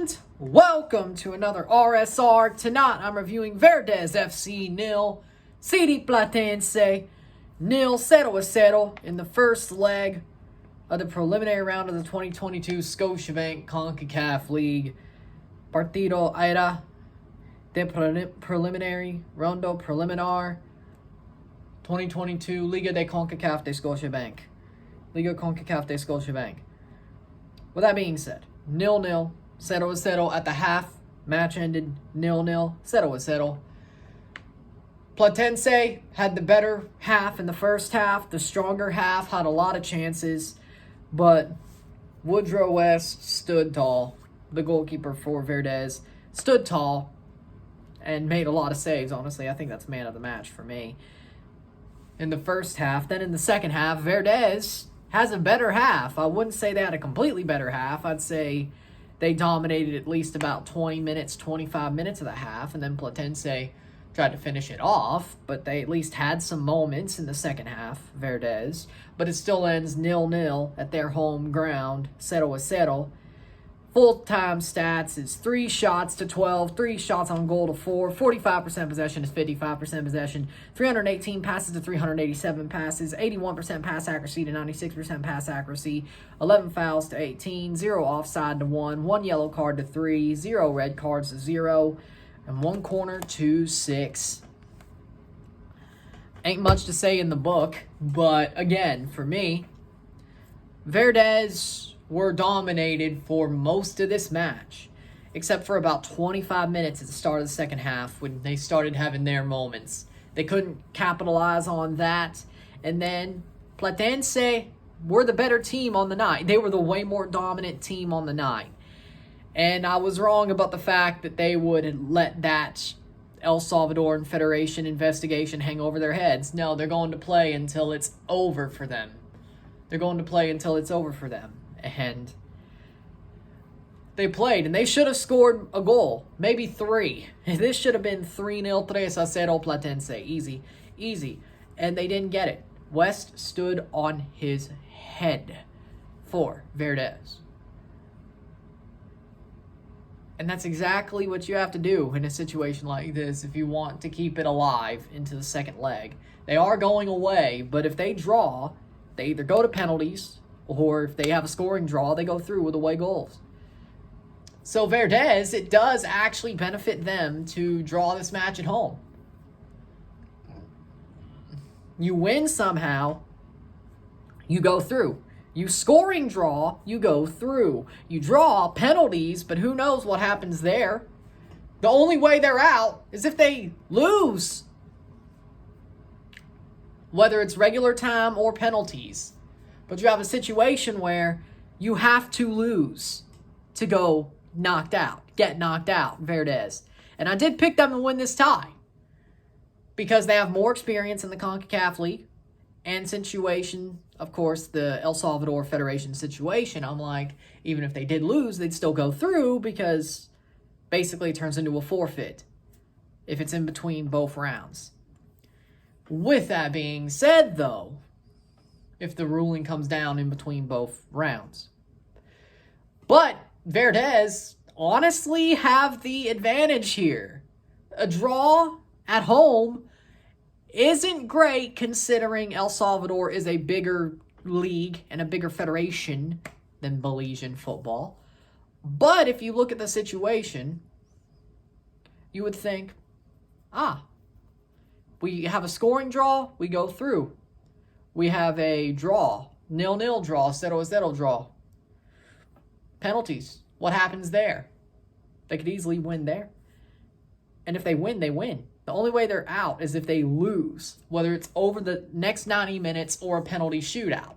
And welcome to another RSR. Tonight I'm reviewing Verdes FC 0, CD Platense 0, 0-0 in the first leg of the preliminary round of the 2022 Scotiabank CONCACAF League. Partido era de preliminary, Rondo Preliminar 2022 Liga de CONCACAF de Scotiabank. Liga CONCACAF de Scotiabank. With that being said, 0-0, 0-0 at the half. Match ended 0-0, 0-0. Platense had the better half in the first half. The stronger half had a lot of chances, but Woodrow West stood tall. The goalkeeper for Verdes stood tall and made a lot of saves, honestly. I think that's man of the match for me in the first half. Then in the second half, Verdes has a better half. I wouldn't say they had a completely better half. I'd say they dominated at least about 20 minutes, 25 minutes of the half, and then Platense tried to finish it off, but they at least had some moments in the second half, Verdes. But it still ends 0-0 at their home ground, 0-0. Full-time stats is 3 shots to 12, 3 shots on goal to 4, 45% possession is 55% possession, 318 passes to 387 passes, 81% pass accuracy to 96% pass accuracy, 11 fouls to 18, 0 offside to 1, 1 yellow card to 3, 0 red cards to 0, and 1 corner to 6. Ain't much to say in the book, but again, for me, Verdes were dominated for most of this match, except for about 25 minutes at the start of the second half when they started having their moments. They couldn't capitalize on that, and then Platense were the better team on the night. They were the way more dominant team on the night. And I was wrong about the fact that they would let that El Salvadoran Federation investigation hang over their heads. No, they're going to play until it's over for them. They're going to play until it's over for them. And they played, and they should have scored a goal, maybe 3. This should have been 3-0, 3-0 Platense. Easy. And they didn't get it. West stood on his head for Verdes. And that's exactly what you have to do in a situation like this if you want to keep it alive into the second leg. They are going away, but if they draw, they either go to penalties, or if they have a scoring draw, they go through with away goals. So Verdes, it does actually benefit them to draw this match at home. You win somehow, you go through. You scoring draw, you go through. You draw penalties, but who knows what happens there. The only way they're out is if they lose, whether it's regular time or penalties. But you have a situation where you have to lose to go knocked out, get knocked out, Verdes. And I did pick them to win this tie because they have more experience in the CONCACAF League and situation, of course, the El Salvador Federation situation. I'm like, even if they did lose, they'd still go through because basically it turns into a forfeit if it's in between both rounds. With that being said, though, if the ruling comes down in between both rounds. But Verdes honestly have the advantage here. A draw at home isn't great considering El Salvador is a bigger league and a bigger federation than Belizean football. But if you look at the situation, you would think, we have a scoring draw, we go through. We have a draw, 0-0 draw, 0-0 draw. Penalties, what happens there? They could easily win there. And if they win, they win. The only way they're out is if they lose, whether it's over the next 90 minutes or a penalty shootout.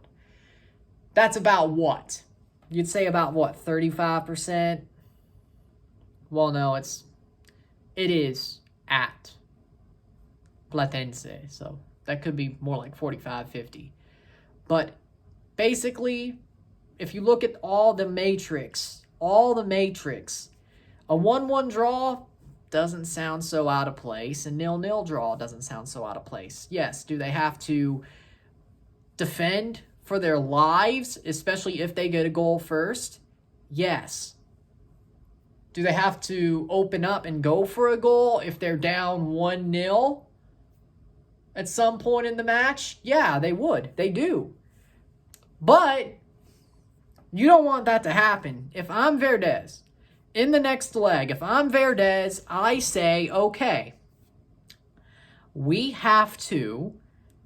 That's about what? You'd say about what, 35%? Well, no, it is at Platense, so that could be more like 45, 50. But basically, if you look at all the matrix, a 1-1 draw doesn't sound so out of place. A 0-0 draw doesn't sound so out of place. Yes, do they have to defend for their lives, especially if they get a goal first? Yes. Do they have to open up and go for a goal if they're down 1-0 at some point in the match? Yeah, they would. They do. But you don't want that to happen. If I'm Verdes, in the next leg, if I'm Verdes, I say, okay, we have to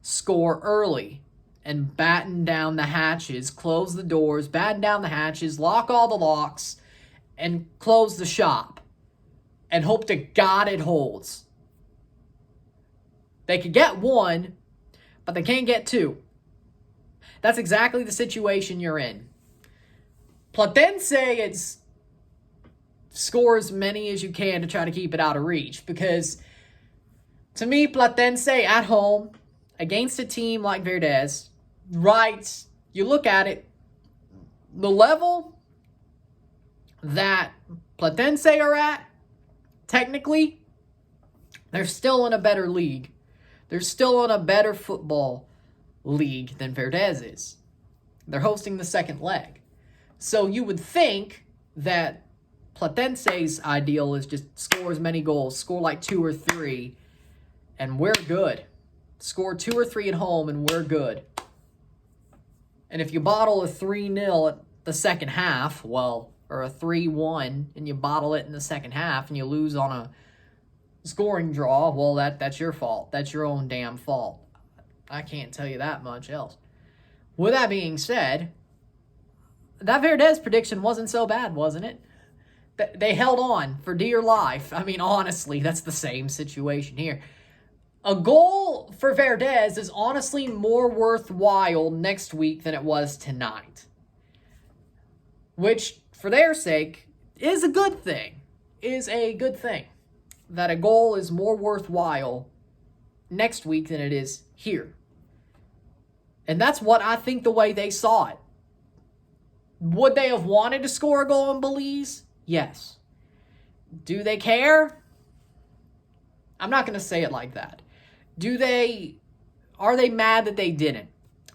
score early and batten down the hatches, close the doors, batten down the hatches, lock all the locks, and close the shop and hope to God it holds. They could get one, but they can't get two. That's exactly the situation you're in. Platense, score as many as you can to try to keep it out of reach, because to me, Platense at home against a team like Verdes, right, you look at it, the level that Platense are at, technically, they're still in a better league. They're still in a better football league than Verdes is. They're hosting the second leg. So you would think that Platense's ideal is just score as many goals, score like 2 or 3, and we're good. Score 2 or 3 at home, and we're good. And if you bottle a 3-0 at the second half, well, or a 3-1, and you bottle it in the second half, and you lose on a scoring draw, well, that's your fault. That's your own damn fault. I can't tell you that much else. With that being said, that Verdes prediction wasn't so bad, wasn't it? They held on for dear life. I mean, honestly, that's the same situation here. A goal for Verdes is honestly more worthwhile next week than it was tonight. Which, for their sake, is a good thing. That a goal is more worthwhile next week than it is here. And that's what I think the way they saw it. Would they have wanted to score a goal in Belize? Yes. Do they care? I'm not going to say it like that. Are they mad that they didn't?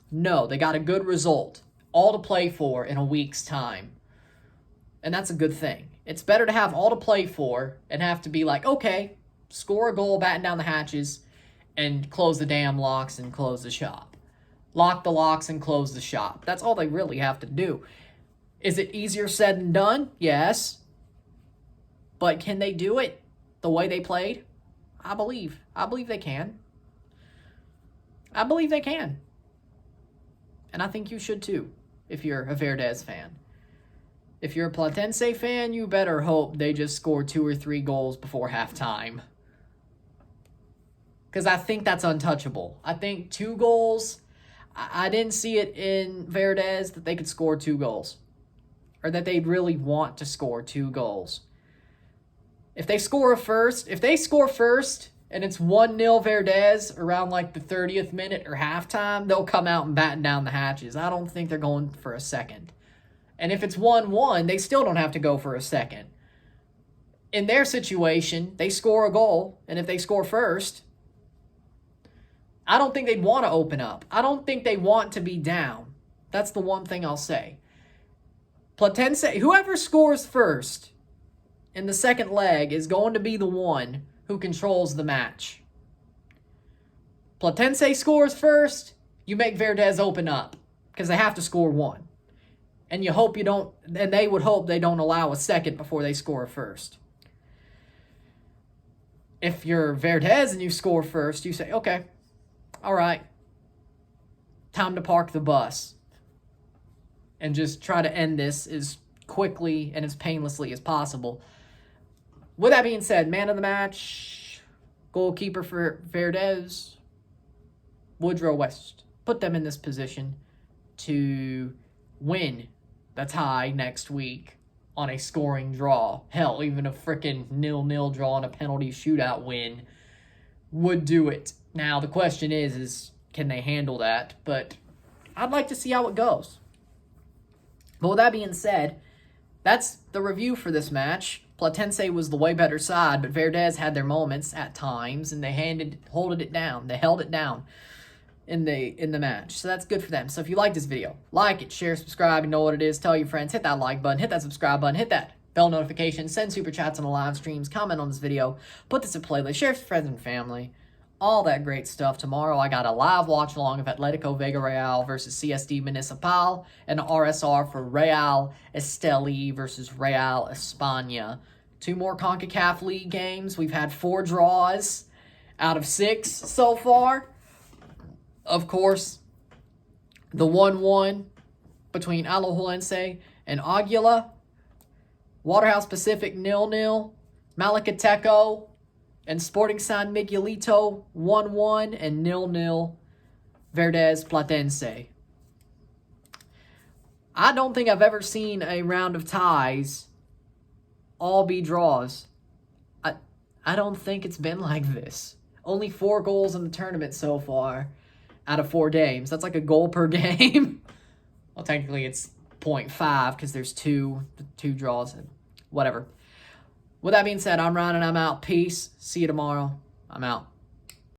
No, they got a good result. All to play for in a week's time. And that's a good thing. It's better to have all to play for and have to be like, okay, score a goal, batten down the hatches, and close the damn locks and close the shop. Lock the locks and close the shop. That's all they really have to do. Is it easier said than done? Yes. But can they do it the way they played? I believe they can. I believe they can. And I think you should too, if you're a Verdes fan. If you're a Platense fan, you better hope they just score 2 or 3 goals before halftime. Because I think that's untouchable. I think 2 goals, I didn't see it in Verdes that they could score 2 goals. Or that they'd really want to score 2 goals. If they score first and it's 1-0 Verdes around like the 30th minute or halftime, they'll come out and batten down the hatches. I don't think they're going for a second. And if it's 1-1, they still don't have to go for a second. In their situation, they score a goal, and if they score first, I don't think they'd want to open up. I don't think they want to be down. That's the one thing I'll say. Platense, whoever scores first in the second leg is going to be the one who controls the match. Platense scores first, you make Verdes open up because they have to score 1. And you hope and they would hope they don't allow a second before they score a first. If you're Verdes and you score first, you say, okay, all right, time to park the bus. And just try to end this as quickly and as painlessly as possible. With that being said, man of the match, goalkeeper for Verdes, Woodrow West. Put them in this position to win the tie next week on a scoring draw. Hell, even a freaking 0-0 draw and a penalty shootout win would do it. Now, the question is can they handle that? But I'd like to see how it goes. But with that being said, that's the review for this match. Platense was the way better side, but Verdes had their moments at times, and they held it down in the match. So that's good for them. So if you like this video, like it, share, subscribe, you know what it is, tell your friends, hit that like button, hit that subscribe button, hit that bell notifications, send super chats on the live streams, comment on this video, put this in playlist, share it with friends and family, all that great stuff. Tomorrow I got a live watch along of Atletico Vega Real versus CSD Municipal and RSR for Real Esteli versus Real España. 2 more CONCACAF League games. We've had 4 draws out of 6 so far. Of course, the 1-1 between Alajuelense and Aguila. Waterhouse Pacific 0-0. Malacateco and Sporting San Miguelito 1-1 and 0-0 Verdes Platense. I don't think I've ever seen a round of ties all be draws. I don't think it's been like this. Only 4 goals in the tournament so far out of 4 games. That's like a goal per game. Well, technically it's 0.5 because there's two draws and whatever. With that being said, I'm Ryan and I'm out. Peace. See you tomorrow. I'm out.